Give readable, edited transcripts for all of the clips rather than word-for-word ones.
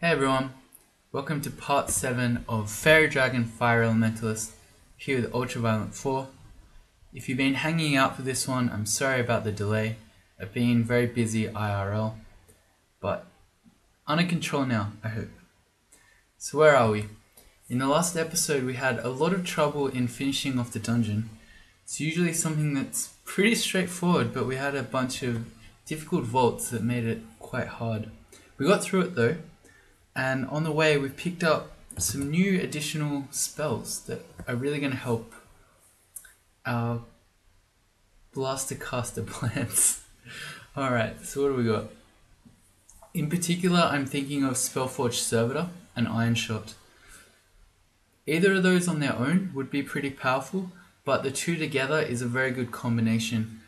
Hey everyone, welcome to part 7 of Faerie Dragon Fire Elementalist here with Ultraviolent 4. If you've been hanging out for this one, I'm sorry about the delay. I've been very busy IRL, but under control now, I hope. So where are we? In the last episode we had a lot of trouble in finishing off the dungeon. It's usually something that's pretty straightforward, but we had a bunch of difficult vaults that made it quite hard. We got through it though. And on the way, we've picked up some new additional spells that are really going to help our Blaster Caster plans. Alright, so what do we got? In particular, I'm thinking of Spellforge Servitor and Iron Shot. Either of those on their own would be pretty powerful, but the two together is a very good combination.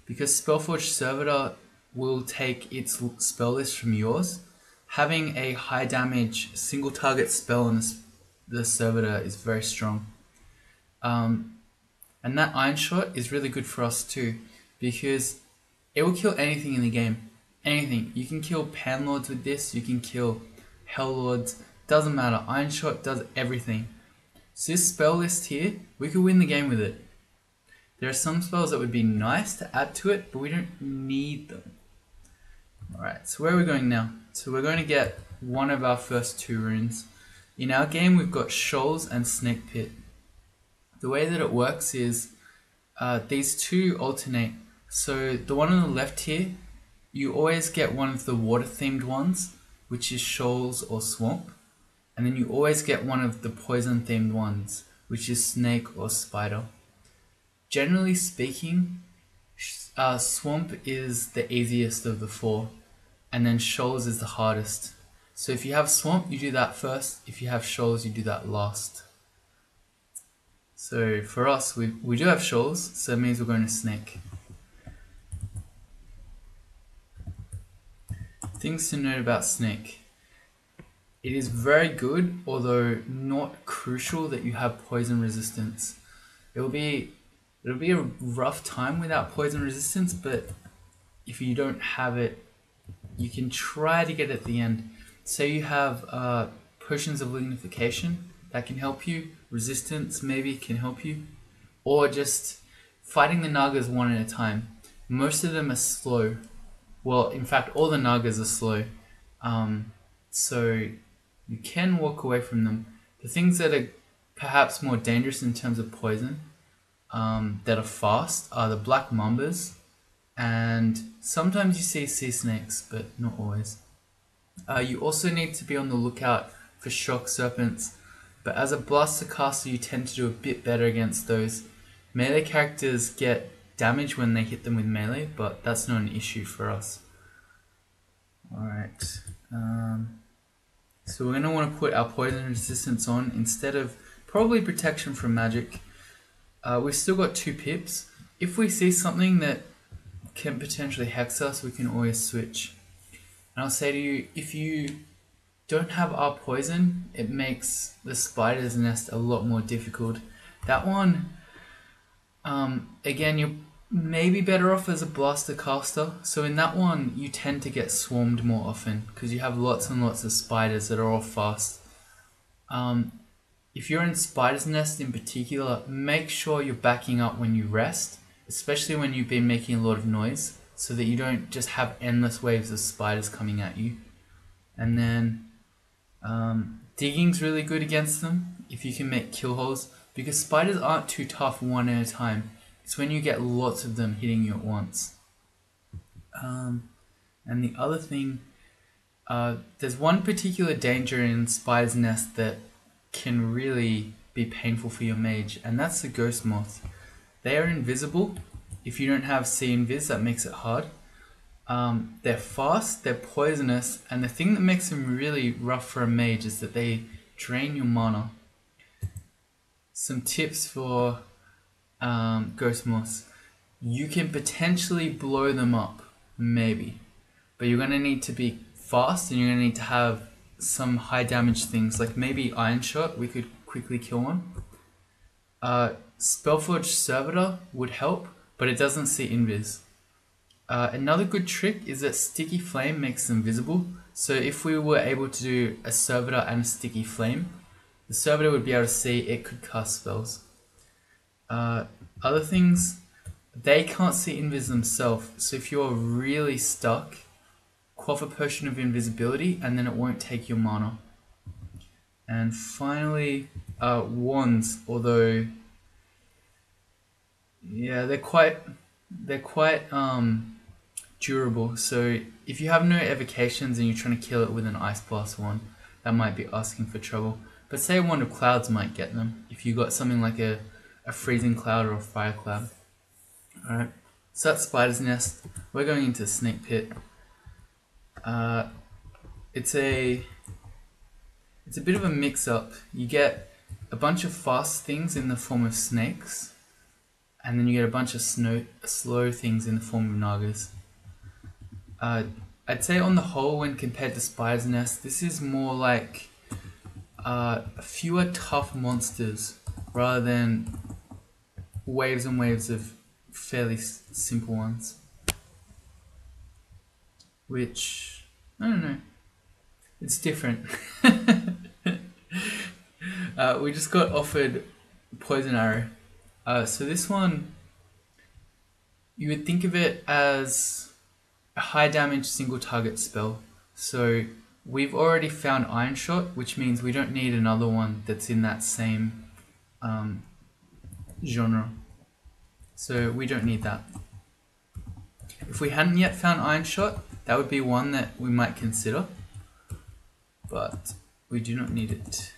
Because Spellforge Servitor will take its spell list from yours. Having a high damage single target spell on the servitor is very strong. And that Iron Shot is really good for us too, because it will kill anything in the game. Anything. You can kill Panlords with this, you can kill Hell Lords, doesn't matter. Iron Shot does everything. So this spell list here, we could win the game with it. There are some spells that would be nice to add to it, but we don't need them. Alright, so where are we going now? So we're going to get one of our first two runes. In our game we've got Shoals and Snake Pit. The way that it works is these two alternate. So the one on the left here, you always get one of the water themed ones, which is Shoals or Swamp. And then you always get one of the poison themed ones, which is Snake or Spider. Generally speaking, Swamp is the easiest of the four, and then Shoals is the hardest. So if you have Swamp, you do that first. If you have Shoals, you do that last. So for us, we do have Shoals, so that means we're going to Snake. Things to note about Snake. It is very good, although not crucial that you have poison resistance. It'll be a rough time without poison resistance, but if you don't have it, you can try to get it at the end. Say you have potions of lignification, that can help you. Resistance maybe can help you. Or just fighting the Nagas one at a time. Most of them are slow. Well, in fact, all the Nagas are slow. So you can walk away from them. The things that are perhaps more dangerous in terms of poison, that are fast, are the Black Mambas. And sometimes you see sea snakes, but not always. You also need to be on the lookout for shock serpents, but as a blaster caster you tend to do a bit better against those. Melee characters get damage when they hit them with melee, but that's not an issue for us. Alright, so we're going to want to put our poison resistance on instead of probably protection from magic. We've still got 2 pips. If we see something that can potentially hex us, we can always switch. And I'll say to you, if you don't have our poison, it makes the spider's nest a lot more difficult. That one, again, you're maybe better off as a blaster caster. So in that one, you tend to get swarmed more often because you have lots and lots of spiders that are all fast. If you're in spider's nest in particular, make sure you're backing up when you rest, especially when you've been making a lot of noise, so that you don't just have endless waves of spiders coming at you. And then digging's really good against them if you can make kill holes, because spiders aren't too tough one at a time. It's when you get lots of them hitting you at once. And the other thing, there's one particular danger in spider's nest that can really be painful for your mage, and that's the ghost moth. They are invisible. If you don't have see invis, that makes it hard. They're fast, they're poisonous, and the thing that makes them really rough for a mage is that they drain your mana. Some tips for ghost moths. You can potentially blow them up, maybe, but you're going to need to be fast, and you're going to need to have some high damage things, like maybe Iron Shot, we could quickly kill one. Spellforge Servitor would help, but it doesn't see invis. Another good trick is that Sticky Flame makes them visible, So if we were able to do a servitor and a sticky flame, the servitor would be able to see it could cast spells. Other things, they can't see invis themselves, so if you're really stuck, quaff a potion of invisibility and then it won't take your mana. And finally, wands, although yeah, they're quite durable. So if you have no evocations and you're trying to kill it with an ice blast wand, that might be asking for trouble. But say a wand of clouds might get them if you got something like a freezing cloud or a fire cloud. Alright, so that's Spider's Nest. We're going into Snake Pit. It's a bit of a mix-up. You get a bunch of fast things in the form of snakes, and then you get a bunch of slow things in the form of nagas. I'd say on the whole, when compared to Spider's Nest, this is more like fewer tough monsters rather than waves and waves of fairly simple ones. Which, I don't know, it's different. We just got offered Poison Arrow. So this one, you would think of it as a high damage single target spell. So we've already found Iron Shot, which means we don't need another one that's in that same genre. So we don't need that. If we hadn't yet found Iron Shot, that would be one that we might consider, but we do not need it.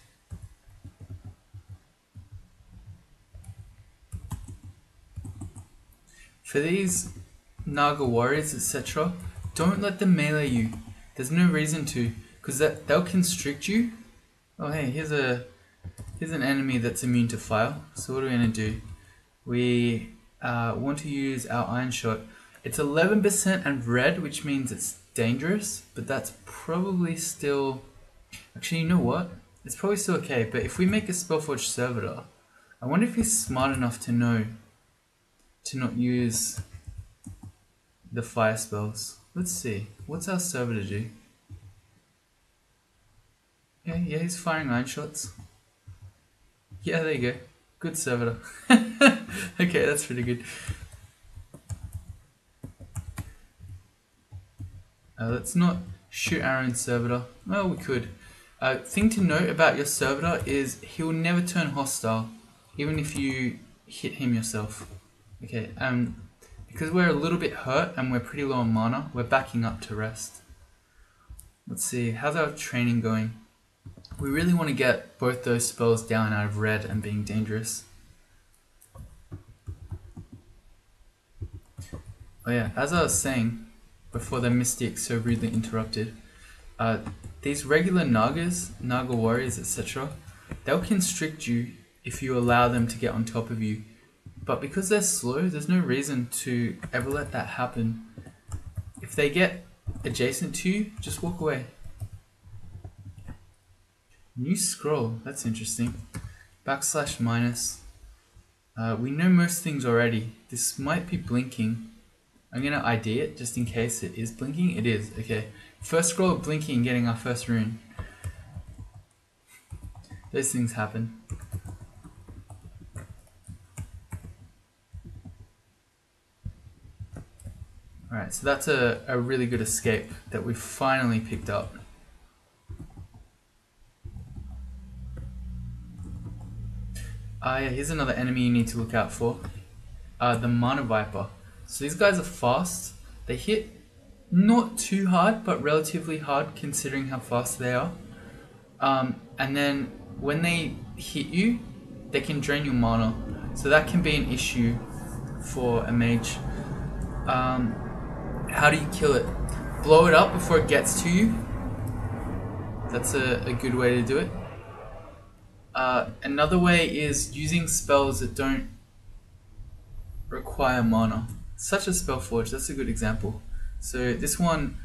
For these Naga warriors, etc., don't let them melee you. There's no reason to, because they'll constrict you. Oh hey, here's an enemy that's immune to fire. So what are we going to do? We want to use our Iron Shot. It's 11% and red, which means it's dangerous, but that's probably still... Actually, you know what? It's probably still okay, but if we make a Spellforge Servitor, I wonder if he's smart enough to know to not use the fire spells. Let's see. What's our Servitor do? Yeah, he's firing Iron Shots. Yeah, there you go. Good Servitor. Okay, that's pretty good. Let's not shoot our own Servitor. Well, we could. Thing to note about your Servitor is he'll never turn hostile, even if you hit him yourself. Okay, because we're a little bit hurt and we're pretty low on mana, we're backing up to rest. Let's see, how's our training going? We really want to get both those spells down out of red and being dangerous. Oh yeah, as I was saying, before the Mystic so rudely interrupted, these regular Naga warriors, etc., they'll constrict you if you allow them to get on top of you. But because they're slow, there's no reason to ever let that happen. If they get adjacent to you, just walk away. New scroll, that's interesting. /-. We know most things already. This might be blinking. I'm going to ID it just in case it is blinking. It is, okay. First scroll of blinking and getting our first rune. Those things happen. Alright, so that's a really good escape that we finally picked up. Yeah, here's another enemy you need to look out for. The Mana Viper. So these guys are fast. They hit not too hard, but relatively hard considering how fast they are. And then when they hit you, they can drain your mana. So that can be an issue for a mage. How do you kill it? Blow it up before it gets to you. That's a good way to do it. Another way is using spells that don't require mana, such as Spellforge. That's a good example. So this one,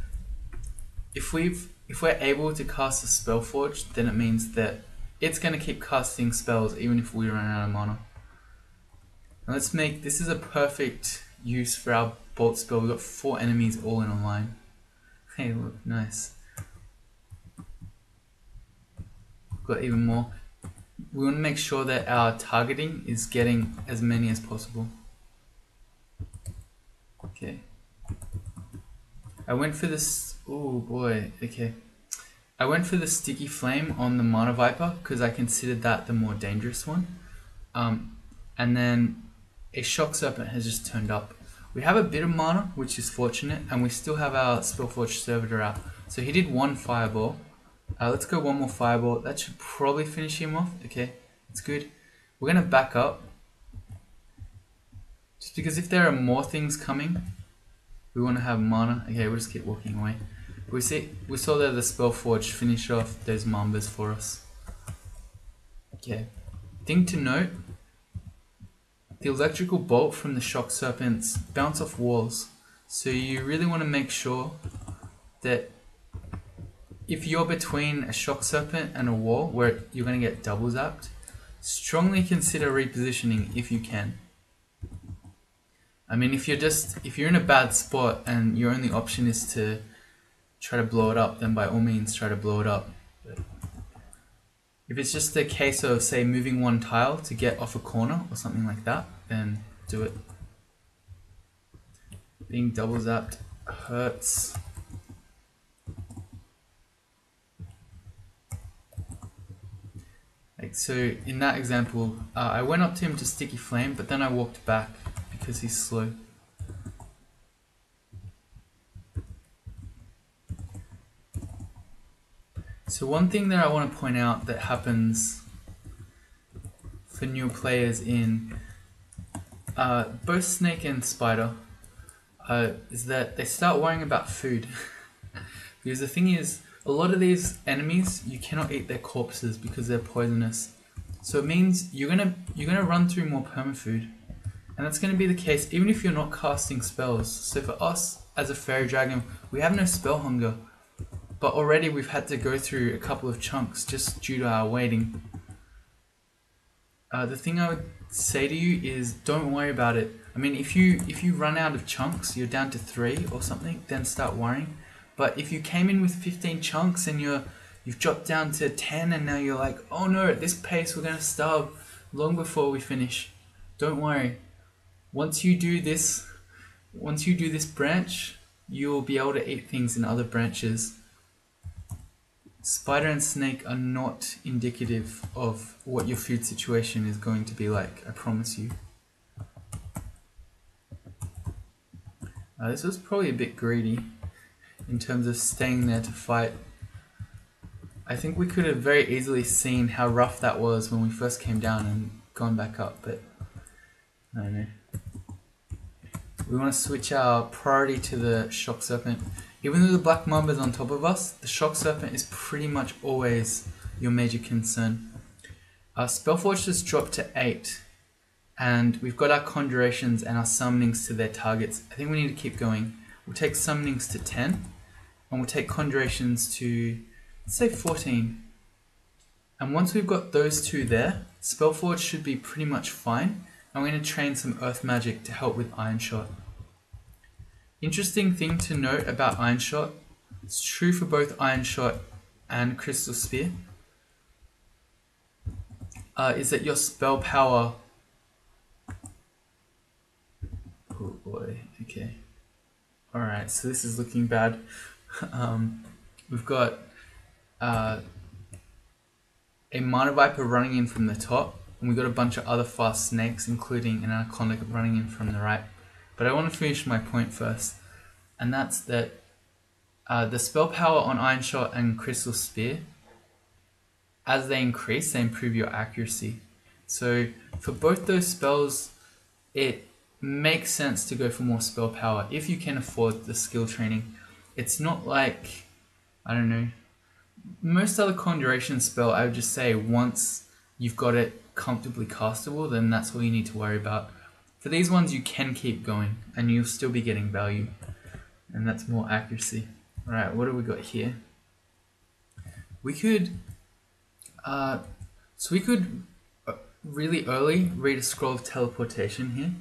if we're able to cast a Spellforge, then it means that it's going to keep casting spells even if we run out of mana. Now let's make, this is a perfect use for our Bolt spell. We've got 4 enemies all in a line. Hey, look, nice. got even more. We want to make sure that our targeting is getting as many as possible. Okay. I went for this, oh boy, okay. I went for the Sticky Flame on the Mana Viper because I considered that the more dangerous one. And then a Shock Serpent has just turned up. We have a bit of mana, which is fortunate, and we still have our Spellforge Servitor out. So he did one Fireball. Let's go one more Fireball. That should probably finish him off. Okay, that's good. We're going to back up. Just because if there are more things coming, we want to have mana. Okay, we'll just keep walking away. We saw that the Spellforge finished off those Mambas for us. Okay. Thing to note, the electrical bolt from the Shock Serpents bounce off walls. So you really want to make sure that if you're between a Shock Serpent and a wall where you're going to get double zapped, strongly consider repositioning if you can. I mean, if you're in a bad spot and your only option is to try to blow it up, then by all means try to blow it up. But if it's just a case of, say, moving one tile to get off a corner or something like that, then do it. Being double zapped hurts. Like, so in that example, I went up to him to Sticky Flame, but then I walked back because he's slow. So one thing that I want to point out that happens for new players in both Snake and Spider is that they start worrying about food. Because the thing is, a lot of these enemies, you cannot eat their corpses because they're poisonous. So it means you're gonna run through more permafood. And that's gonna be the case even if you're not casting spells. So for us, as a Faerie Dragon, we have no spell hunger. But already we've had to go through a couple of chunks just due to our waiting. The thing I would say to you is don't worry about it. I mean, if you run out of chunks, you're down to 3 or something, then start worrying. But if you came in with 15 chunks and you've dropped down to 10 and now you're like, oh no, at this pace we're going to starve long before we finish. Don't worry. Once you do this branch, you'll be able to eat things in other branches. Spider and Snake are not indicative of what your food situation is going to be like, I promise you. This was probably a bit greedy in terms of staying there to fight. I think we could have very easily seen how rough that was when we first came down and gone back up, but I don't know. We want to switch our priority to the Shock Serpent. Even though the Black Mamba is on top of us, the Shock Serpent is pretty much always your major concern. Our Spellforge just dropped to 8, and we've got our Conjurations and our Summonings to their targets. I think we need to keep going. We'll take Summonings to 10, and we'll take Conjurations to, let's say, 14. And once we've got those two there, Spellforge should be pretty much fine. I'm going to train some Earth Magic to help with Iron Shot. Interesting thing to note about Iron Shot, it's true for both Iron Shot and Crystal Spear, is that your spell power... Oh boy, okay. Alright, so this is looking bad. We've got a Mana Viper running in from the top, and we've got a bunch of other fast snakes, including an Anaconda running in from the right. But I want to finish my point first, and that's that the spell power on Iron Shot and Crystal Spear, as they increase, they improve your accuracy. So for both those spells, it makes sense to go for more spell power if you can afford the skill training. It's not like, I don't know, most other Conjuration spell, I would just say once you've got it comfortably castable, then that's all you need to worry about. For these ones, you can keep going and you'll still be getting value, and that's more accuracy. Alright, what do we got here? We could really early read a Scroll of Teleportation here.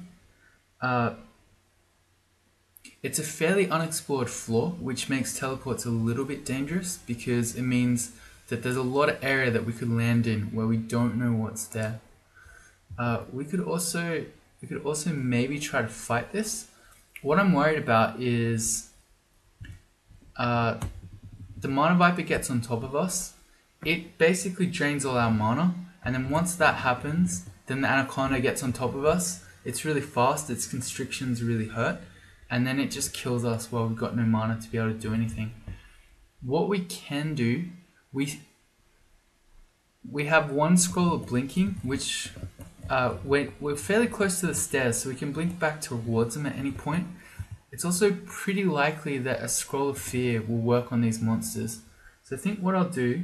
It's a fairly unexplored floor, which makes teleports a little bit dangerous because it means that there's a lot of area that we could land in where we don't know what's there. We could also maybe try to fight this. What I'm worried about is the Mana Viper gets on top of us. It basically drains all our mana, and then once that happens, then the Anaconda gets on top of us. It's really fast, its constrictions really hurt, and then it just kills us while we've got no mana to be able to do anything. What we can do, we have one scroll of blinking, which we're fairly close to the stairs, so we can blink back towards them at any point. It's also pretty likely that a scroll of fear will work on these monsters. So I think what I'll do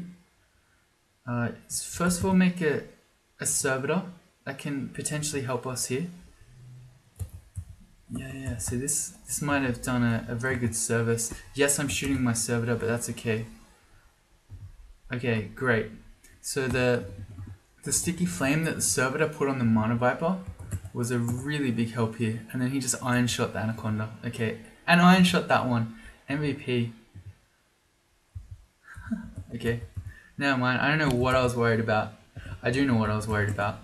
is first of all make a servitor that can potentially help us here. Yeah, so this might have done a very good service. Yes, I'm shooting my servitor, but that's okay. Okay, great. So the sticky flame that the servitor put on the Mana Viper was a really big help here. And then he just iron shot the Anaconda. Okay, and iron shot that one. MVP. Okay, never mind. I don't know what I was worried about. I do know what I was worried about.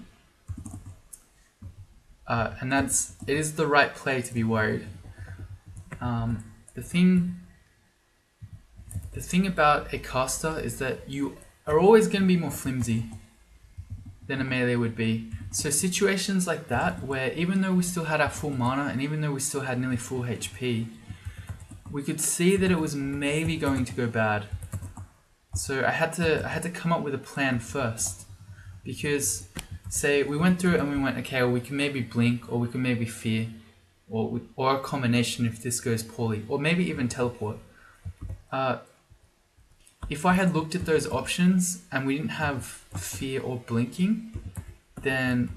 And it is the right play to be worried. The thing about a caster is that you are always going to be more flimsy than a melee would be. So situations like that, where even though we still had our full mana and even though we still had nearly full HP, we could see that it was maybe going to go bad. So I had to come up with a plan first, because say we went through it and we went, okay, well, we can maybe blink, or we can maybe fear, or a combination if this goes poorly, or maybe even teleport. If I had looked at those options and we didn't have fear or blinking, then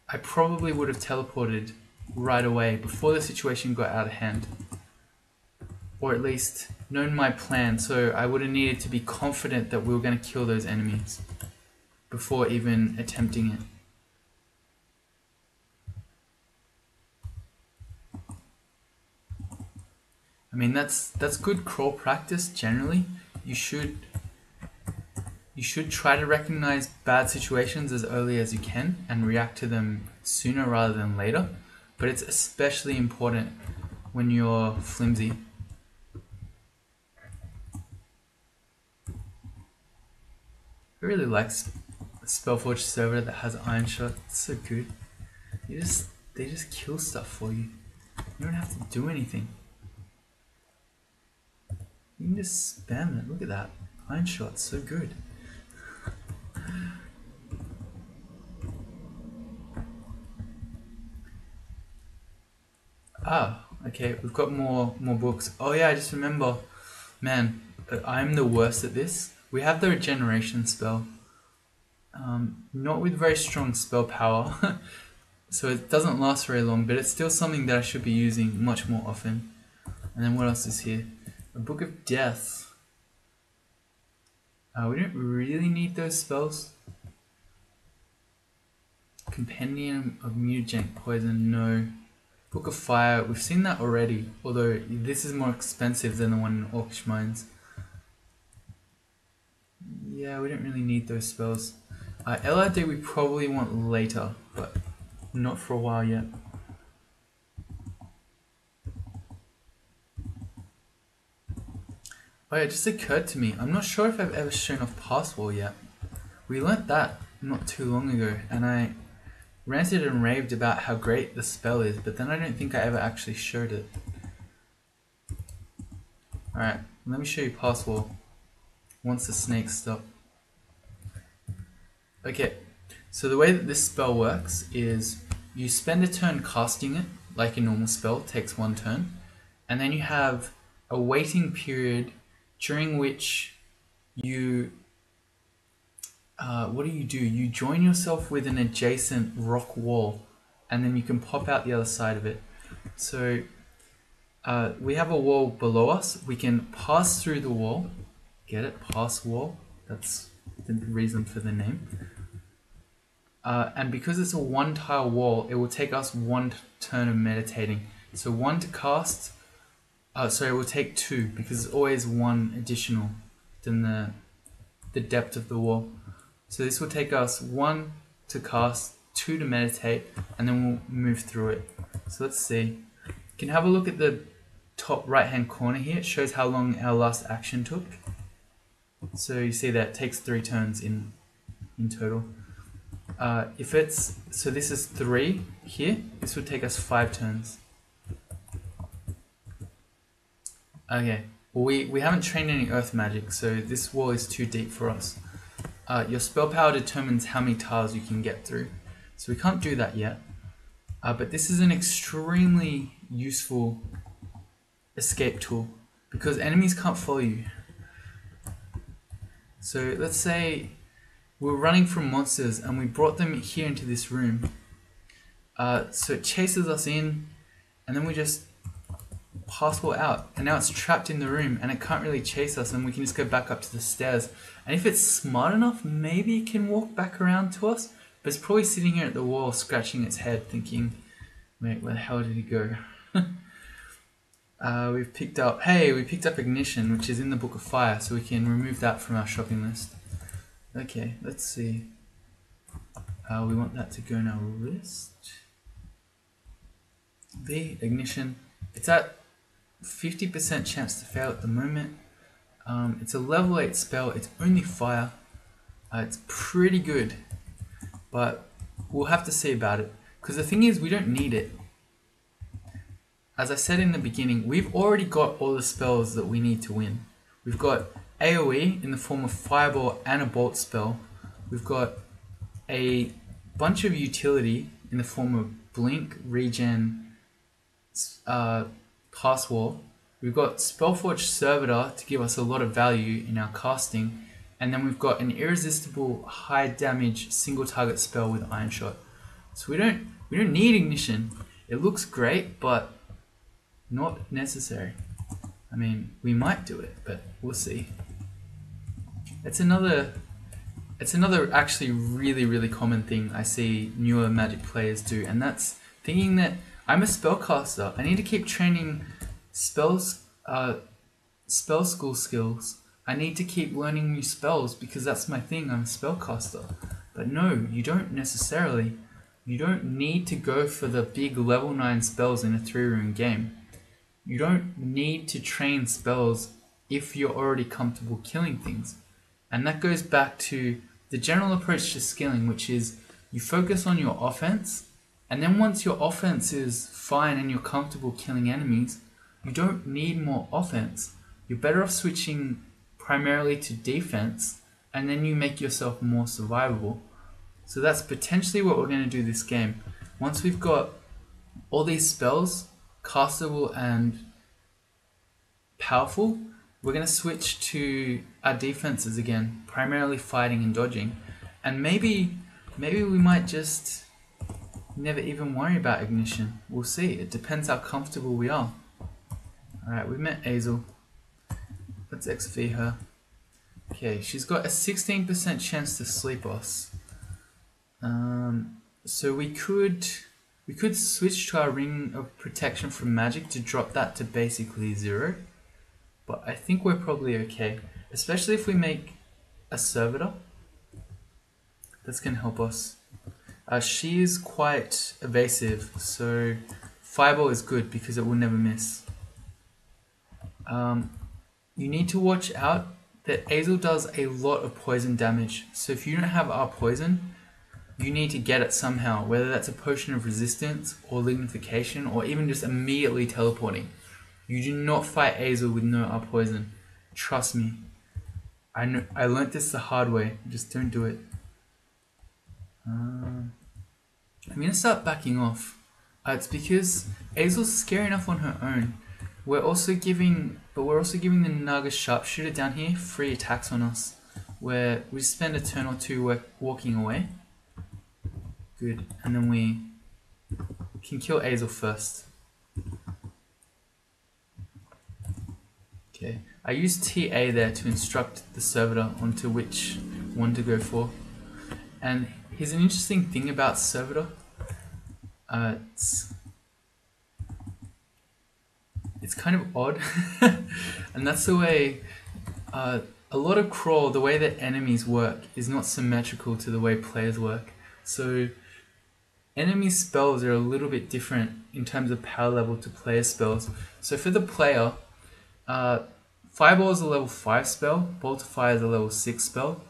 I probably would have teleported right away before the situation got out of hand. Or at least known my plan, so I would have needed to be confident that we were going to kill those enemies before even attempting it. I mean, that's good crawl practice generally. You should try to recognize bad situations as early as you can and react to them sooner rather than later, but it's especially important when you're flimsy. I really like a Spellforge server that has Iron Shot. It's so good. They just kill stuff for you. You don't have to do anything. You can just spam it. Look at that. Iron Shot, so good. Ah, okay, we've got more books. Oh yeah, I just remember, man, I'm the worst at this. We have the regeneration spell, not with very strong spell power, so it doesn't last very long, but it's still something that I should be using much more often. And then what else is here? A Book of Death. We don't really need those spells. Compendium of Mutagenic Poison, no. Book of Fire, we've seen that already, although this is more expensive than the one in Orcish Mines. Yeah, we don't really need those spells. LRD we probably want later, but not for a while yet. Oh yeah, it just occurred to me, I'm not sure if I've ever shown off Pass Wall yet. We learnt that not too long ago, and I ranted and raved about how great the spell is, but then I don't think I ever actually showed it. Alright, let me show you Pass Wall once the snakes stop. Okay, so the way that this spell works is you spend a turn casting it, like a normal spell, takes one turn, and then you have a waiting period during which you, what do? You join yourself with an adjacent rock wall, and then you can pop out the other side of it. So we have a wall below us, we can pass through the wall, get it? Pass wall, that's the reason for the name. And because it's a one tile wall, it will take us one turn of meditating. So one to cast, sorry, it will take two, because it's always one additional than the the depth of the wall. So this will take us 1 to cast, 2 to meditate, and then we'll move through it. So let's see. You can have a look at the top right hand corner here. It shows how long our last action took. So you see that it takes 3 turns in total. So this is 3 here, this would take us 5 turns. Okay, well we haven't trained any earth magic, so this wall is too deep for us. Your spell power determines how many tiles you can get through, so we can't do that yet. But this is an extremely useful escape tool, because enemies can't follow you. So let's say we're running from monsters and we brought them here into this room. So it chases us in, and then we just password out, and now it's trapped in the room and it can't really chase us, and we can just go back up to the stairs. And if it's smart enough, maybe it can walk back around to us, but it's probably sitting here at the wall scratching its head thinking, wait, where the hell did he go? We picked up Ignition, which is in the Book of Fire, so we can remove that from our shopping list. Okay, let's see. We want that to go in our list. The Ignition. It's at 50% chance to fail at the moment. It's a level 8 spell. It's only fire. It's pretty good, but we'll have to see about it. Because the thing is, we don't need it. As I said in the beginning, we've already got all the spells that we need to win. We've got AoE in the form of Fireball and a Bolt spell. We've got a bunch of utility in the form of Blink, Regen, Pass Wall. We've got Spellforge Servitor to give us a lot of value in our casting. And then we've got an irresistible high damage single target spell with Iron Shot. So we don't need Ignition. It looks great, but not necessary. I mean, we might do it, but we'll see. It's another actually really common thing I see newer Magic players do, and that's thinking that I'm a spellcaster. I need to keep training spell school skills. I need to keep learning new spells because that's my thing. I'm a spellcaster. But no, you don't necessarily. You don't need to go for the big level 9 spells in a 3-room game. You don't need to train spells if you're already comfortable killing things. And that goes back to the general approach to skilling, which is you focus on your offense, and then once your offense is fine and you're comfortable killing enemies, you don't need more offense. You're better off switching primarily to defense, and then you make yourself more survivable. So that's potentially what we're going to do this game. Once we've got all these spells castable and powerful, we're going to switch to our defenses again, primarily fighting and dodging. And maybe we might just never even worry about Ignition. We'll see. It depends how comfortable we are. Alright, we've met Azel. Let's XV her. Okay, she's got a 16% chance to sleep us. So we could switch to our Ring of Protection from Magic to drop that to basically 0. But I think we're probably okay, especially if we make a Servitor. That's going to help us. She is quite evasive, so Fireball is good because it will never miss. You need to watch out that Azel does a lot of poison damage, so if you don't have our poison, you need to get it somehow, whether that's a Potion of Resistance or Lignification or even just immediately teleporting. You do not fight Azel with no R poison. Trust me. I learnt this the hard way. Just don't do it. I'm going to start backing off. It's because Azel's scary enough on her own. We're also giving the Naga Sharpshooter down here free attacks on us, where we spend a turn or two walking away. Good, and then we can kill Azel first. Okay, I used TA there to instruct the Servitor onto which one to go for. And here's an interesting thing about Servitor. It's kind of odd, and that's the way a lot of crawl, the way that enemies work is not symmetrical to the way players work. So enemy spells are a little bit different in terms of power level to player spells. So for the player, Fireball is a level 5 spell, Bolt of Fire is a level 6 spell.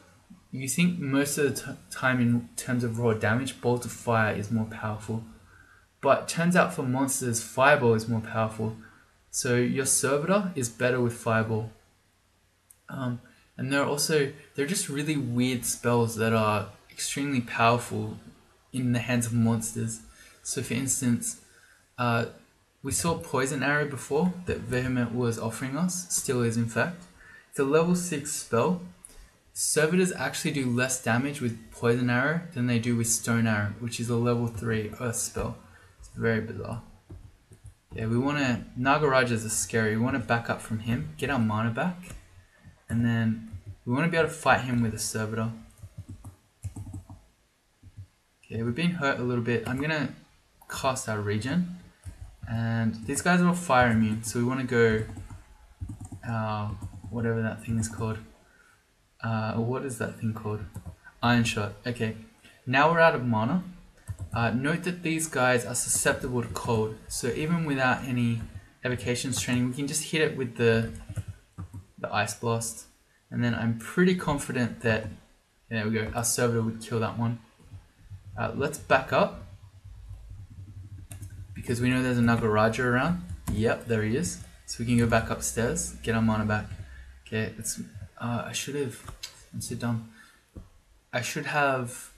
You think most of the time in terms of raw damage, Bolt of Fire is more powerful. But turns out for monsters, Fireball is more powerful. So your Servitor is better with Fireball. And they're just really weird spells that are extremely powerful in the hands of monsters. So for instance, we saw Poison Arrow before that Vehement was offering us, still is in fact. It's a level 6 spell. Servitors actually do less damage with Poison Arrow than they do with Stone Arrow, which is a level 3 Earth spell. It's very bizarre. Yeah, we want to... Nagarajas are scary. We want to back up from him, get our mana back, and then we want to be able to fight him with a Servitor. Okay, we've been hurt a little bit. I'm going to cast our regen. And these guys are all fire immune, so we want to go... whatever that thing is called. What is that thing called? Iron Shot. Okay, now we're out of mana. Note that these guys are susceptible to cold, so even without any evocations training, we can just hit it with the Ice Blast, and then I'm pretty confident that, there we go, our Servitor would kill that one. Let's back up, because we know there's a Nagaraja around. Yep, there he is. So we can go back upstairs, get our mana back. Okay, it's... I'm so dumb. I should have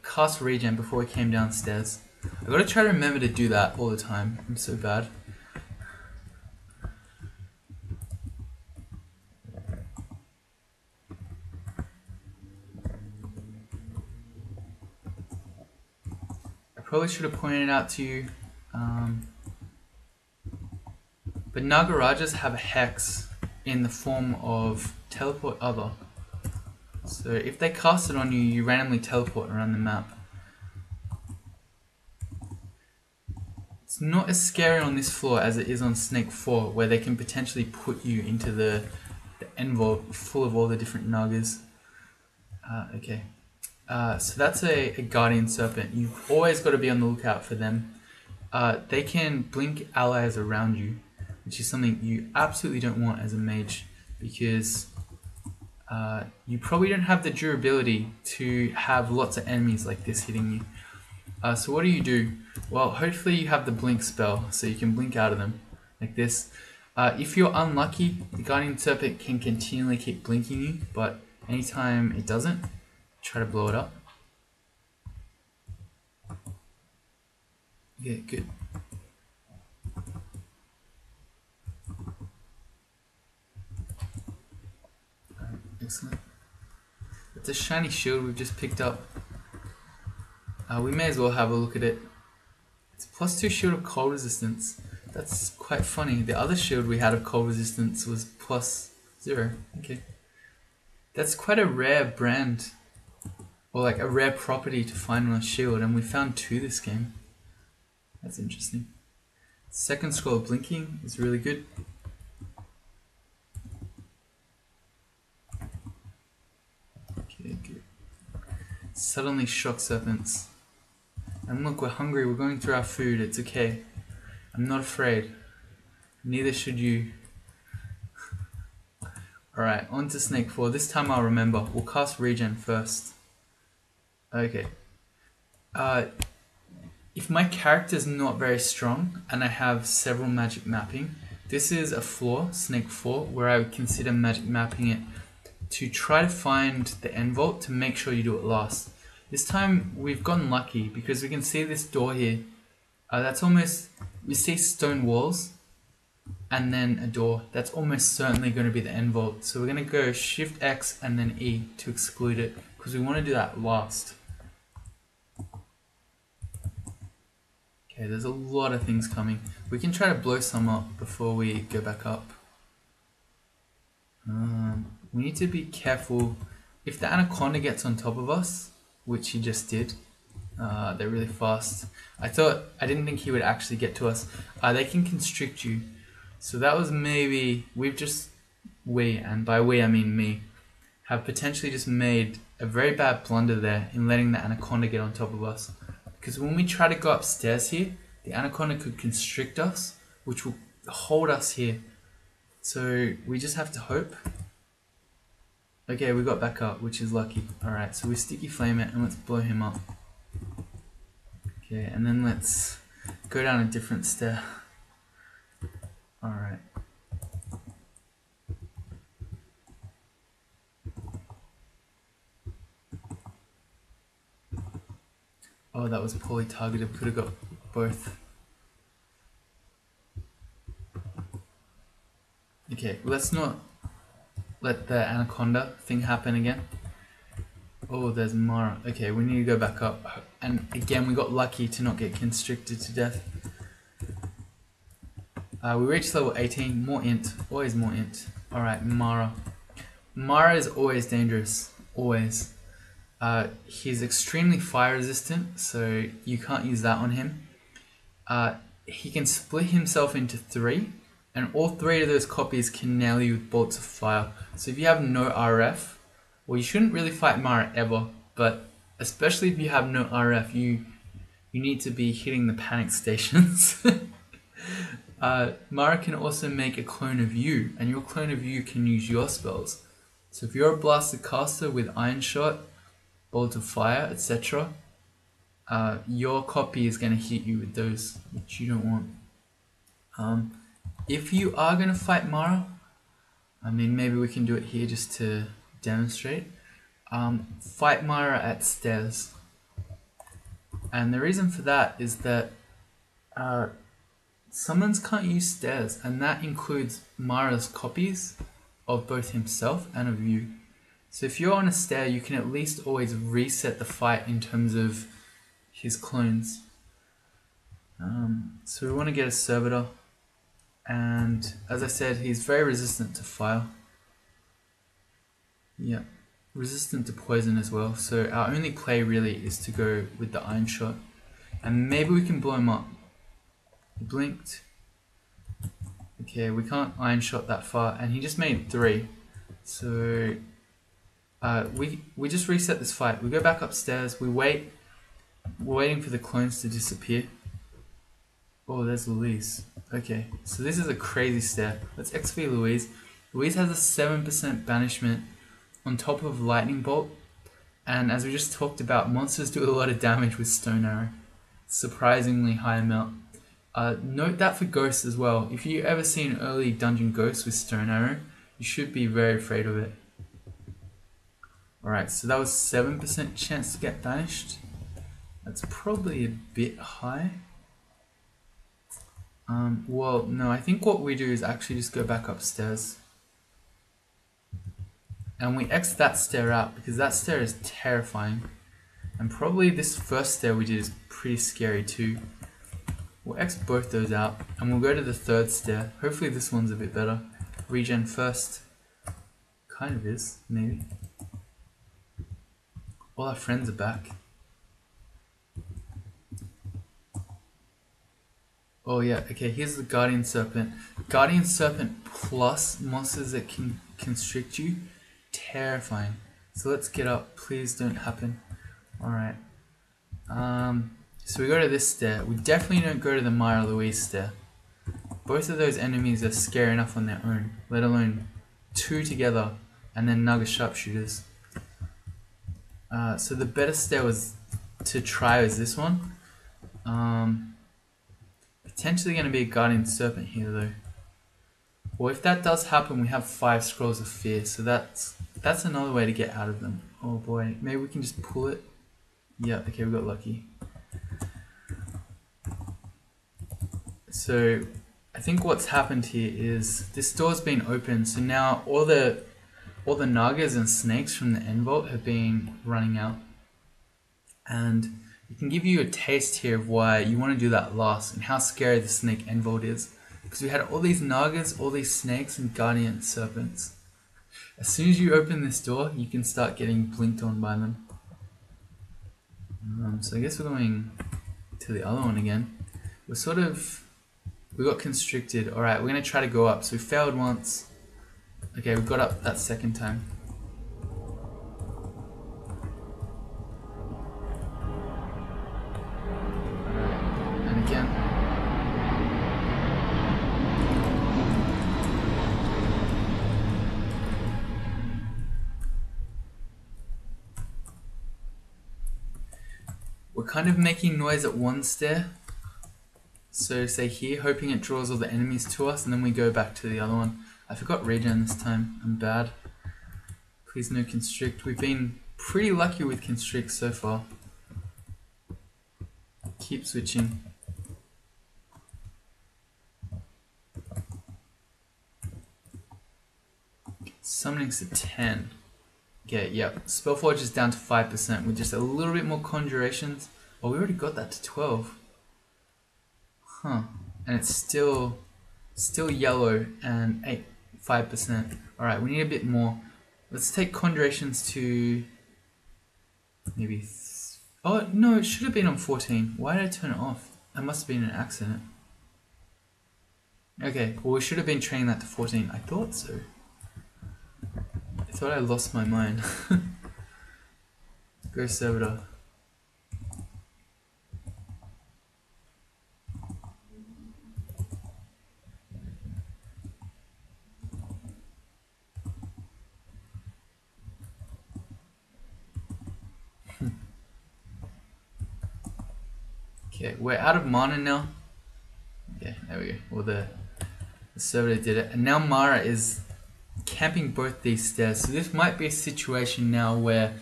cast regen before we came downstairs. I gotta try to remember to do that all the time. I'm so bad. I probably should have pointed it out to you. But Nagarajas have a hex in the form of Teleport Other. So if they cast it on you, you randomly teleport around the map. It's not as scary on this floor as it is on Snake 4, where they can potentially put you into the end vault full of all the different Nagas. Okay. So that's a Guardian Serpent. You've always got to be on the lookout for them. They can blink allies around you, which is something you absolutely don't want as a mage, because you probably don't have the durability to have lots of enemies like this hitting you. So what do? Well, hopefully you have the blink spell, so you can blink out of them, like this. If you're unlucky, the Guardian Serpent can continually keep blinking you, but anytime it doesn't, try to blow it up. Yeah, good. Excellent. It's a shiny shield we've just picked up. We may as well have a look at it. It's +2 shield of cold resistance. That's quite funny. The other shield we had of cold resistance was +0. Okay. That's quite a rare brand, or like a rare property to find on a shield, and we found 2 this game. That's interesting. Second scroll of blinking is really good. Okay, good. Suddenly shock serpents. And look, we're hungry, we're going through our food, it's okay. I'm not afraid. Neither should you. Alright, on to Snake 4. This time I'll remember. We'll cast regen first. Okay. If my character's not very strong and I have several magic mapping, this is a flaw, Snake 4, where I would consider magic mapping it to try to find the end vault to make sure you do it last. This time we've gotten lucky because we can see this door here. That's almost, we see stone walls and then a door. That's almost certainly going to be the end vault. So we're going to go Shift X and then E to exclude it because we want to do that last. Okay, there's a lot of things coming. We can try to blow some up before we go back up. We need to be careful. If the Anaconda gets on top of us, which he just did, they're really fast. I didn't think he would actually get to us. They can constrict you. So that was maybe, and by we I mean me, have potentially just made a very bad blunder there in letting the anaconda get on top of us. Because when we try to go upstairs here, the anaconda could constrict us, which will hold us here. So we just have to hope. Okay, we got back up, which is lucky. Alright, so we sticky flame it and let's blow him up. Okay, and then let's go down a different stair. Alright. Oh, that was poorly targeted. Could have got both. Okay, let's not let the anaconda thing happen again. Oh, there's Mara. Okay, we need to go back up. And again, we got lucky to not get constricted to death. We reached level 18. More int. Always more int. Alright, Mara. Mara is always dangerous. Always. He's extremely fire resistant, so you can't use that on him. He can split himself into 3, and all 3 of those copies can nail you with bolts of fire. So if you have no RF, well, you shouldn't really fight Mara ever, but especially if you have no RF, you need to be hitting the panic stations. Mara can also make a clone of you, and your clone of you can use your spells. So if you're a blasted caster with Iron Shot, Bolt of Fire, etc., your copy is going to hit you with those, which you don't want. If you are going to fight Mara, I mean, maybe we can do it here just to demonstrate. Fight Mara at stairs. And the reason for that is that summons can't use stairs, and that includes Mara's copies of both himself and of you. So if you're on a stair, you can at least always reset the fight in terms of his clones. So we want to get a servitor, and as I said, he's very resistant to fire. Yeah, resistant to poison as well. So our only play really is to go with the Iron Shot, and maybe we can blow him up. He blinked. Okay, we can't Iron Shot that far, and he just made 3. So we just reset this fight. We go back upstairs. We wait. We're waiting for the clones to disappear. Oh, there's Louise. Okay, so this is a crazy stair. Let's XP Louise. Louise has a 7% banishment on top of Lightning Bolt, and as we just talked about, monsters do a lot of damage with Stone Arrow. Surprisingly high amount. Note that for ghosts as well. If you ever see an early dungeon ghost with Stone Arrow, you should be very afraid of it. Alright, so that was 7% chance to get banished. That's probably a bit high. Well, no, I think what we do is actually just go back upstairs. And we X that stair out, because that stair is terrifying. And probably this first stair we did is pretty scary too. We'll X both those out, and we'll go to the 3rd stair. Hopefully this one's a bit better. Regen first. Kind of is, maybe. All our friends are back. Oh yeah, okay, here's the Guardian Serpent. Guardian Serpent plus monsters that can constrict you. Terrifying. So let's get up. Please don't happen. Alright. So we go to this stair. We definitely don't go to the Mara Louise stair. Both of those enemies are scary enough on their own, let alone 2 together, and then Naga Sharpshooters. So the better stair was to try is this one. Potentially going to be a Guardian Serpent here though. Well, if that does happen, we have 5 Scrolls of Fear, so that's another way to get out of them. Oh boy, maybe we can just pull it. Yeah, okay, we got lucky. So I think what's happened here is this door's been opened, so now all the Nagas and snakes from the end vault have been running out. And it can give you a taste here of why you want to do that last and how scary the snake end vault is. Because we had all these Nagas, all these snakes, and Guardian Serpents. As soon as you open this door, you can start getting blinked on by them. So I guess we're going to the other one again. We got constricted. Alright, we're going to try to go up. So we failed once. Okay, we got up that 2nd time. We're kind of making noise at one stair. So say here, hoping it draws all the enemies to us, and then we go back to the other one. I forgot regen this time. I'm bad. Please no constrict. We've been pretty lucky with constrict so far. Keep switching. Summoning's to 10. Okay, yep. Spellforge is down to 5% with just a little bit more conjurations. Oh, we already got that to 12. Huh. And it's still yellow and 5%. Alright, we need a bit more. Let's take conjurations to maybe... oh, no, it should have been on 14. Why did I turn it off? That must have been an accident. Okay, well we should have been training that to 14. I thought so. I thought I lost my mind. Go servitor. Okay, we're out of mana now. Okay, there we go. Well, the servitor did it. And now Mara is camping both these stairs. So this might be a situation now where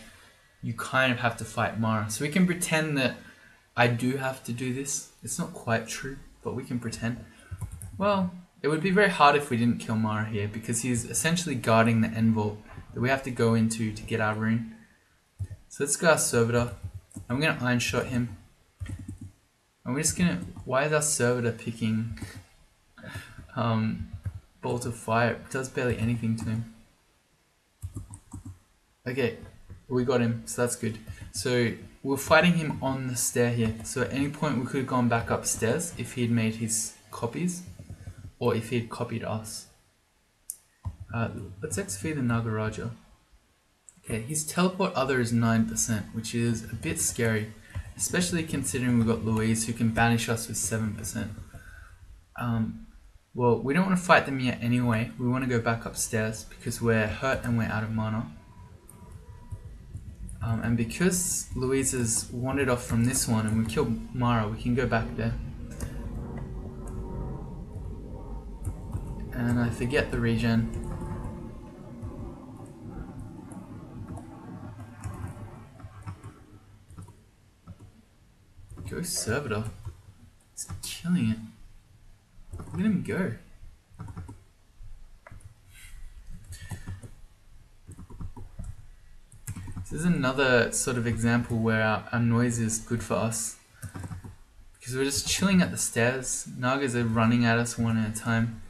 you kind of have to fight Mara. So we can pretend that I do have to do this. It's not quite true, but we can pretend. Well, it would be very hard if we didn't kill Mara here, because he's essentially guarding the end vault that we have to go into to get our rune. So let's go our servitor. I'm going to iron shot him. And we're just going to... why is our servitor picking bolt of fire? It does barely anything to him. Okay, we got him, so that's good. So we're fighting him on the stair here. So at any point we could have gone back upstairs if he had made his copies, or if he had copied us. Let's XP the Nagaraja. Okay, his teleport other is 9%, which is a bit scary, especially considering we've got Louise who can banish us with 7%. Well, we don't want to fight them yet anyway. We want to go back upstairs because we're hurt and we're out of mana. And because Louise has wandered off from this one and we killed Mara, we can go back there. And I forget the regen. Go servitor. He's killing it. Look at him go. This is another sort of example where our noise is good for us. Because we're just chilling at the stairs. Nagas are running at us one at a time.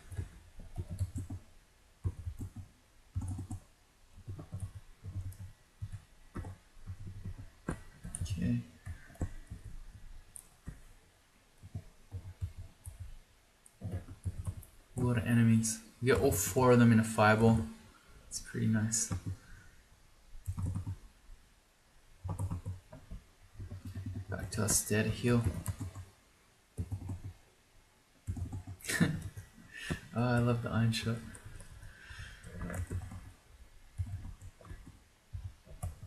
Okay. A lot of enemies. We get all 4 of them in a fireball. It's pretty nice. Back to our stair to heal. Oh, I love the iron shot.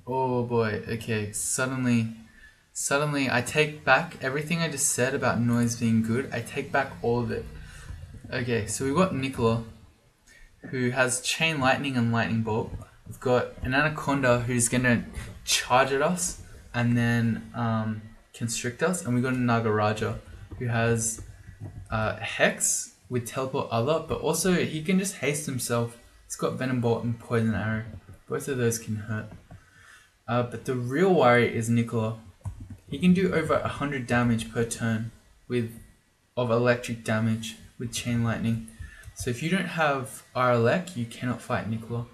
Oh boy, okay, suddenly I take back everything I just said about noise being good. I take back all of it. Okay, so we've got Nicola, who has Chain Lightning and Lightning Bolt. We've got an Anaconda who's going to charge at us and then constrict us. And we've got a Nagaraja who has Hex with Teleport Other, but also he can just haste himself. He's got Venom Bolt and Poison Arrow. Both of those can hurt. But the real worry is Nicola. He can do over 100 damage per turn of electric damage with Chain Lightning. So if you don't have R-Elec, you cannot fight Nicola.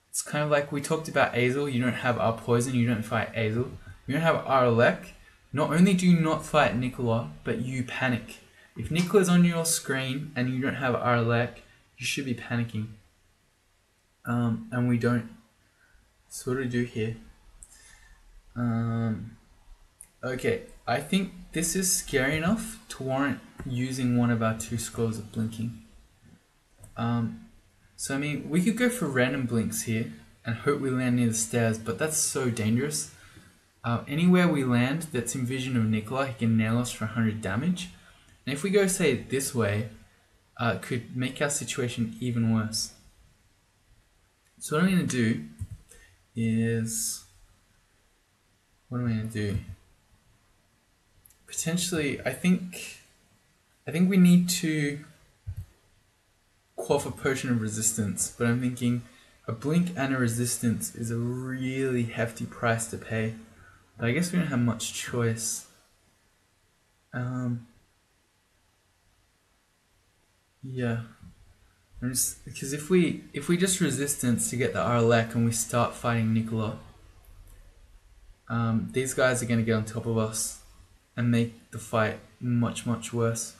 It's kind of like we talked about Azel. You don't have R-Poison, you don't fight Azel. You don't have R-Elec. Not only do you not fight Nicola, but you panic. If Nicola's on your screen and you don't have R-Elec, you should be panicking. And we don't. So what do we do here? Okay, I think this is scary enough to warrant using one of our 2 scrolls of blinking. So I mean, we could go for random blinks here and hope we land near the stairs, but that's so dangerous. Anywhere we land that's in vision of Nicola, he can nail us for 100 damage. And if we go, say, this way, it could make our situation even worse. So what I'm going to do is... What am I going to do? Potentially, I think we need to quaff a potion of resistance, but I'm thinking a blink and a resistance is a really hefty price to pay. But I guess we don't have much choice. Yeah. Because if we just resistance to get the Arlek and we start fighting Nicola, these guys are going to get on top of us and make the fight much, much worse.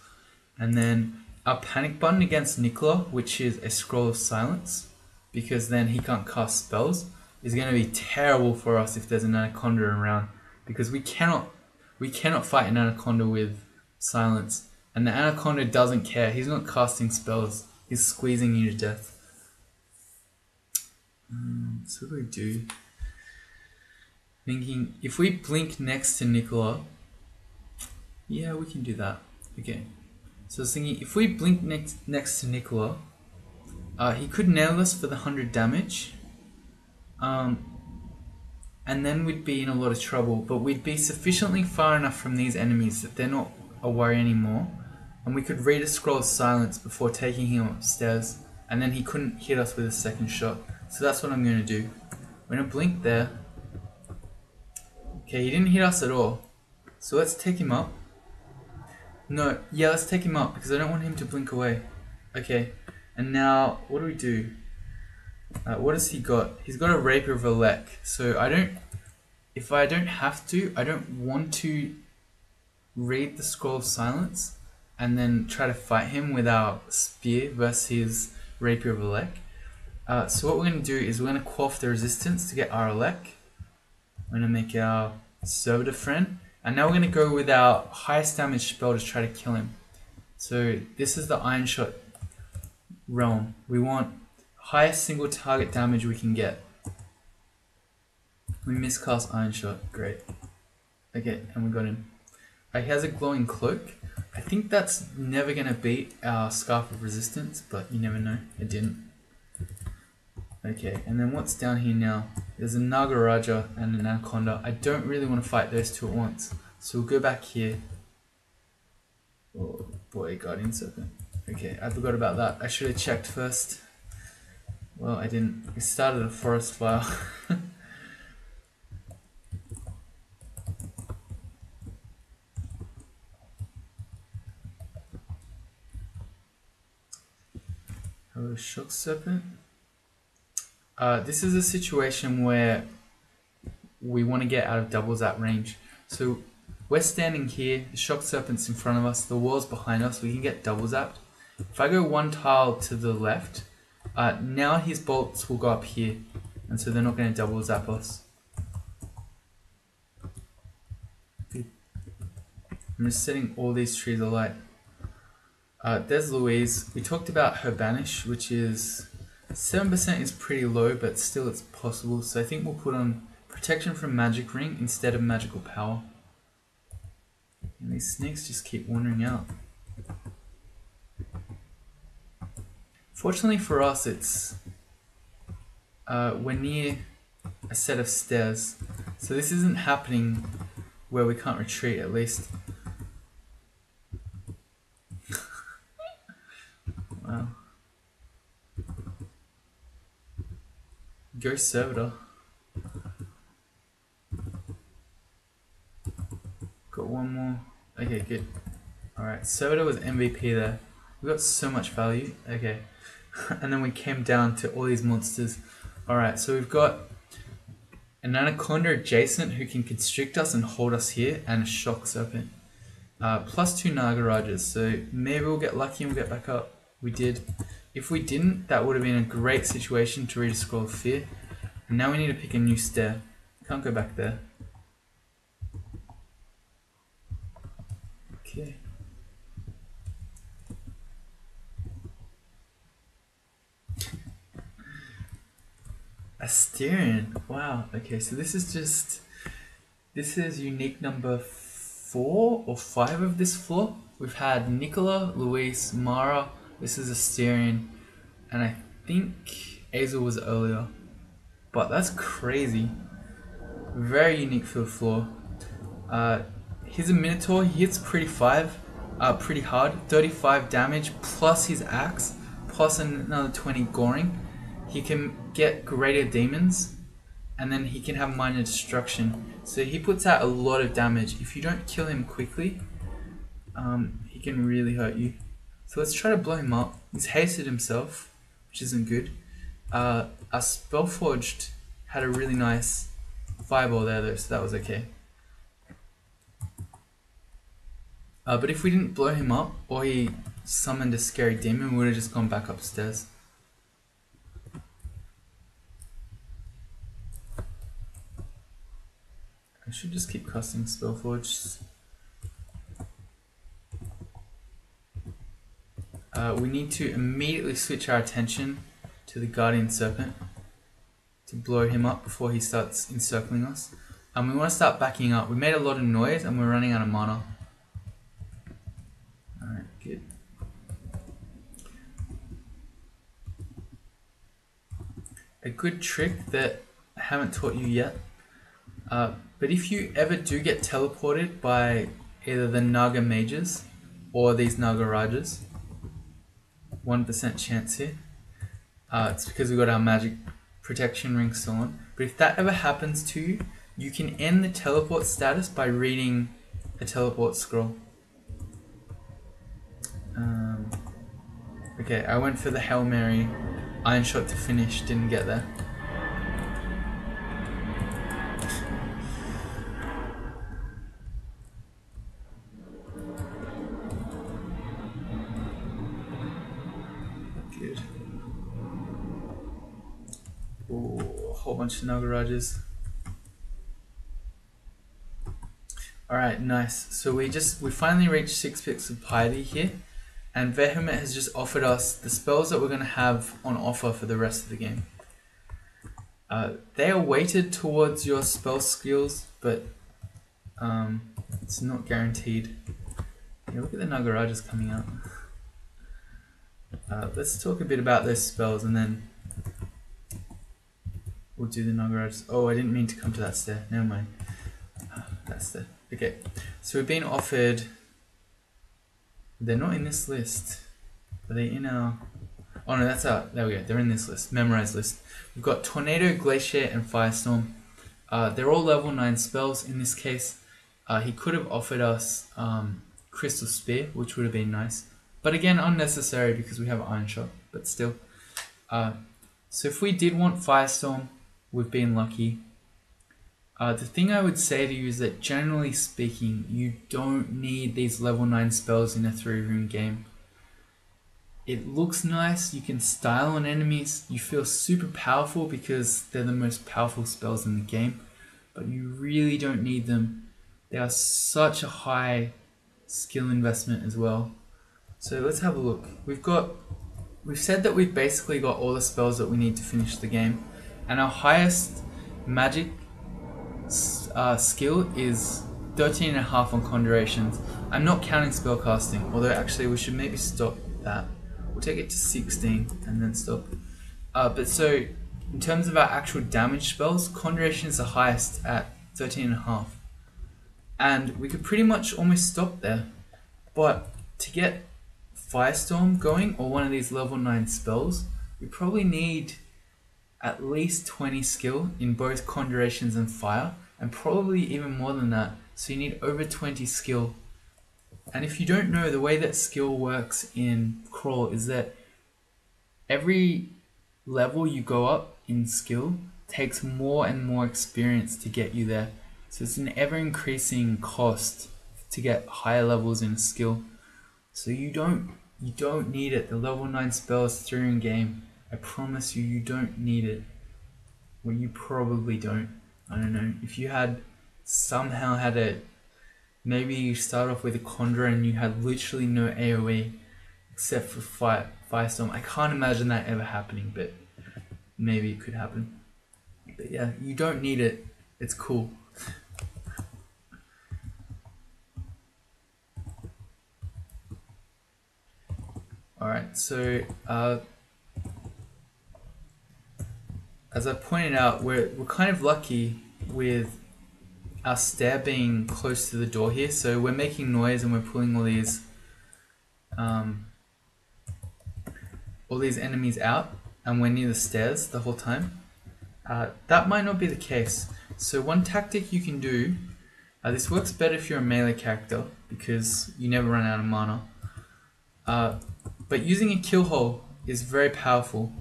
And then our panic button against Nicola, which is a scroll of silence, because then he can't cast spells, is going to be terrible for us if there's an anaconda around, because we cannot fight an anaconda with silence, and the anaconda doesn't care. He's not casting spells. He's squeezing you to death. So what do we do? Thinking if we blink next to Nicola, yeah, we can do that. Okay. So I was thinking if we blink next to Nicola, he could nail us for the 100 damage. And then we'd be in a lot of trouble, but we'd be sufficiently far enough from these enemies that they're not a worry anymore, and we could read a scroll of silence before taking him upstairs, and then he couldn't hit us with a second shot. So that's what I'm going to do. I'm going to blink there. Okay, he didn't hit us at all, so let's take him up. No, yeah, let's take him up because I don't want him to blink away. Okay, and now what do we do? What has he got? He's got a Rapier of Elec. So if I don't have to, I don't want to read the Scroll of Silence and then try to fight him with our spear versus his Rapier of Elec. So what we're going to do is we're going to quaff the resistance to get our Elec. We're going to make our Servitor friend. And now we're going to go with our highest damage spell to try to kill him. So this is the Iron Shot realm. We want highest single target damage we can get. We miscast Iron Shot. Great. Okay, and we got him. He has a glowing cloak. I think that's never going to beat our Scarf of Resistance, but you never know. It didn't. Okay, and then what's down here now? There's a Nagaraja and an Anaconda. I don't really want to fight those two at once. So we'll go back here. Oh boy, Guardian Serpent. Okay, I forgot about that. I should have checked first. Well, I didn't. We started a forest fire. Oh, Shock Serpent. This is a situation where we want to get out of double zap range. So we're standing here, the Shock Serpent's in front of us, the wall's behind us, we can get double zapped. If I go one tile to the left, now his bolts will go up here, and so they're not going to double zap us. I'm just setting all these trees alight. There's Louise. We talked about her banish, which is 7% is pretty low, but still it's possible. So I think we'll put on protection from magic ring instead of magical power. And these snakes just keep wandering out. Fortunately for us, it's we're near a set of stairs, so this isn't happening where we can't retreat at least. Wow. Go Servitor. Got one more. Okay, good. Alright, Servitor was MVP there. We got so much value. Okay. And then we came down to all these monsters. Alright, so we've got an Anaconda adjacent who can constrict us and hold us here, and a Shock Serpent. Plus 2 Nagarajas, so maybe we'll get lucky and we'll get back up. We did. If we didn't, that would have been a great situation to read a Scroll of Fear. And now we need to pick a new stair. Can't go back there. Okay. Asterion. Wow. Okay, so this is just This is unique number 4 or 5 of this floor. We've had Nicola, Luis, Mara, this is Asterion, and I think Azel was earlier. But that's crazy. Very unique for the floor. He's a Minotaur, he hits pretty hard, 35 damage plus his axe, plus another 20 goring. He can get greater demons, and then he can have minor destruction. So he puts out a lot of damage. If you don't kill him quickly, he can really hurt you. So let's try to blow him up. He's hasted himself, which isn't good. Our Spellforged had a really nice fireball there though, so that was okay. But if we didn't blow him up, or he summoned a scary demon, we would have just gone back upstairs. I should just keep casting Spellforged. We need to immediately switch our attention to the Guardian Serpent to blow him up before he starts encircling us. We want to start backing up. We made a lot of noise and we're running out of mana. Alright, good. A good trick that I haven't taught you yet, but if you ever do get teleported by either the Naga Mages or these Naga Rajas, 1% chance here, it's because we got our magic protection ring still on, but if that ever happens to you, you can end the teleport status by reading a teleport scroll. Okay, I went for the Hail Mary Iron Shot to finish, didn't get there. Good. Ooh, a whole bunch of Nagarajas. Alright, nice. So we finally reached 6 picks of piety here. And Vehement has just offered us the spells that we're going to have on offer for the rest of the game. They are weighted towards your spell skills, but it's not guaranteed. Yeah, look at the Nagarajas coming out. Let's talk a bit about those spells and then we'll do the Nagarajas. Oh, I didn't mean to come to that stair. Never mind. That's the... Okay, so we've been offered... They're not in this list. Are they in our... Oh no, that's our... There we go. They're in this list. Memorized list. We've got Tornado, Glacier, and Firestorm. They're all level 9 spells in this case. He could have offered us Crystal Spear, which would have been nice. But again, unnecessary because we have Iron Shot. But still. So if we did want Firestorm, we've been lucky. The thing I would say to you is that generally speaking, you don't need these level 9 spells in a 3-rune game. It looks nice, you can style on enemies, you feel super powerful because they're the most powerful spells in the game, but you really don't need them. They are such a high skill investment as well. So let's have a look. We've said that we've basically got all the spells that we need to finish the game, and our highest magic skill is 13.5 on Conjurations. I'm not counting spellcasting, although actually we should maybe stop that. We'll take it to 16 and then stop. But so, in terms of our actual damage spells, Conjuration is the highest at 13.5. And we could pretty much almost stop there. But to get Firestorm going, or one of these level 9 spells, we probably need at least 20 skill in both Conjurations and Fire, and probably even more than that. So you need over 20 skill. And if you don't know, the way that skill works in Crawl is that every level you go up in skill takes more and more experience to get you there. So it's an ever increasing cost to get higher levels in a skill. So you don't need it. The level 9 spells through in game, I promise you, you don't need it. Well, you probably don't. I don't know. If you had somehow had a... Maybe you start off with a Conjure and you had literally no AoE except for Firestorm. I can't imagine that ever happening, but maybe it could happen. But yeah, you don't need it. It's cool. Alright, so as I pointed out, we're kind of lucky with our stair being close to the door here, so we're making noise and we're pulling all these enemies out, and we're near the stairs the whole time. That might not be the case. So one tactic you can do, this works better if you're a melee character because you never run out of mana. But using a kill hole is very powerful.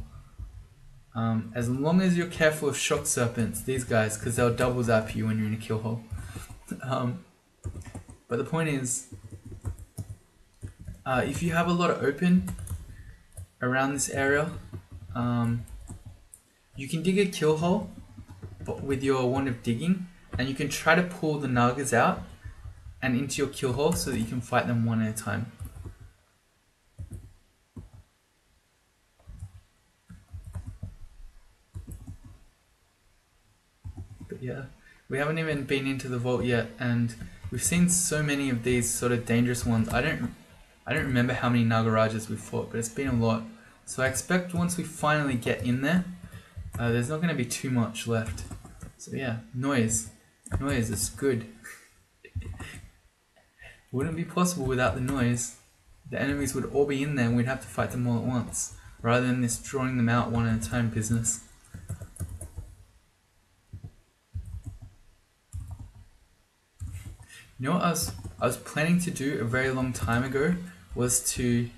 As long as you're careful of shock serpents, these guys, because they'll double zap you when you're in a kill hole. But the point is, if you have a lot of open around this area, you can dig a kill hole but with your wand of digging, and you can try to pull the Nagas out and into your kill hole so that you can fight them one at a time. But yeah, we haven't even been into the vault yet, and we've seen so many of these sort of dangerous ones. I don't remember how many Nagarajas we've fought, but it's been a lot. So I expect once we finally get in there, there's not going to be too much left. So yeah, noise is good. Wouldn't be possible without the noise. The enemies would all be in there and we'd have to fight them all at once, rather than this drawing them out one at a time business. You know what I was planning to do a very long time ago was to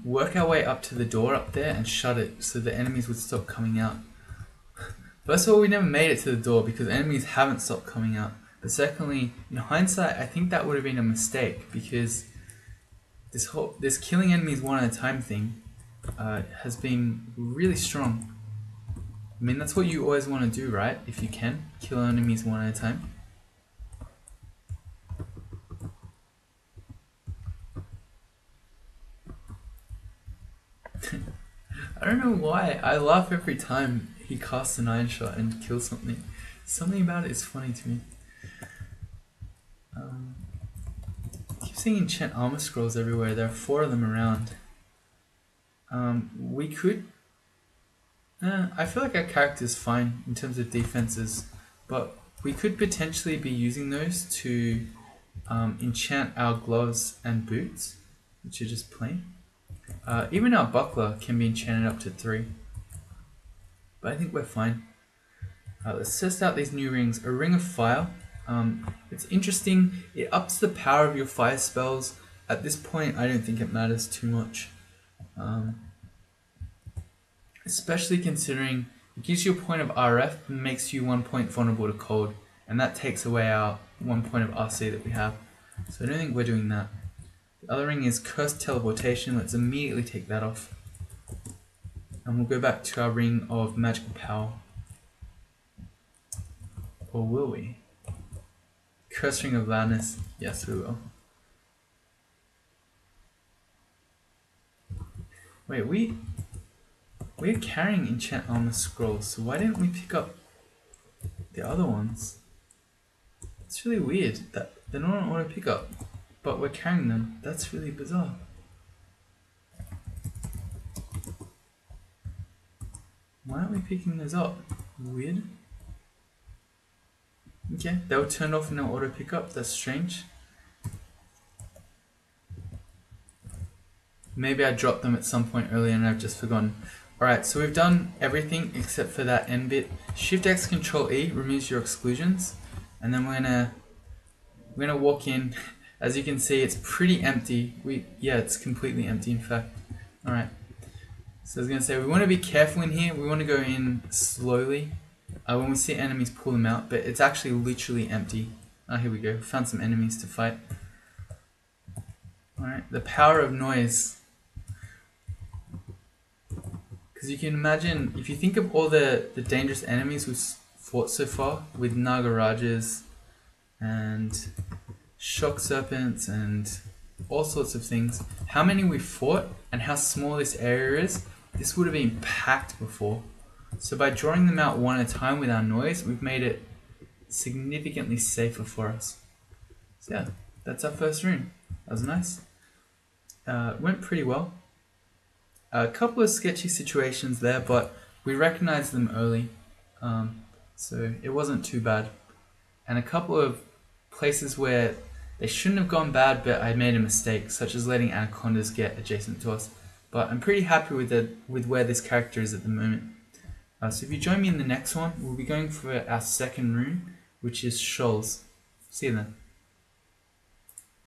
work our way up to the door up there and shut it so the enemies would stop coming out. First of all, we never made it to the door because enemies haven't stopped coming out. But secondly, in hindsight, I think that would have been a mistake because this killing enemies one at a time thing has been really strong. I mean, that's what you always want to do, right? If you can, kill enemies one at a time. I don't know why, I laugh every time he casts an iron shot and kills something. Something about it is funny to me. I keep seeing enchant armor scrolls everywhere. There are 4 of them around. We could... I feel like our character's fine in terms of defenses, but we could potentially be using those to enchant our gloves and boots, which are just plain. Even our buckler can be enchanted up to 3. But I think we're fine. Let's test out these new rings. A ring of fire. It's interesting. It ups the power of your fire spells. At this point, I don't think it matters too much. Especially considering it gives you a point of RF and makes you 1 point vulnerable to cold. And that takes away our 1 point of RC that we have. So I don't think we're doing that. The other ring is Cursed Teleportation. Let's immediately take that off. And we'll go back to our ring of Magical Power. Or will we? Cursed Ring of Loudness. Yes, we will. Wait, we're carrying enchant armor scrolls, so why didn't we pick up the other ones? It's really weird that they're not on auto pickup, but we're carrying them. That's really bizarre. Why aren't we picking those up? Weird. Okay, they were turned off in our auto pickup. That's strange. Maybe I dropped them at some point earlier and I've just forgotten. Alright, so we've done everything except for that end bit. Shift X Control E removes your exclusions, and then we're gonna walk in. As you can see, it's pretty empty. Yeah, it's completely empty in fact. Alright. So I was gonna say, we want to be careful in here. We want to go in slowly. When we see enemies, pull them out, but it's actually literally empty. Oh, here we go. Found some enemies to fight. Alright, the power of noise. Because you can imagine, if you think of all the dangerous enemies we've fought so far, with Nagarajas and shock serpents and all sorts of things, how many we've fought and how small this area is, this would have been packed before. So by drawing them out one at a time with our noise, we've made it significantly safer for us. So yeah, that's our first rune. That was nice. went pretty well. A couple of sketchy situations there, but we recognized them early, so it wasn't too bad. And a couple of places where they shouldn't have gone bad, but I made a mistake, such as letting anacondas get adjacent to us. But I'm pretty happy with where this character is at the moment. So if you join me in the next one, we'll be going for our second rune, which is Shoals. See you then.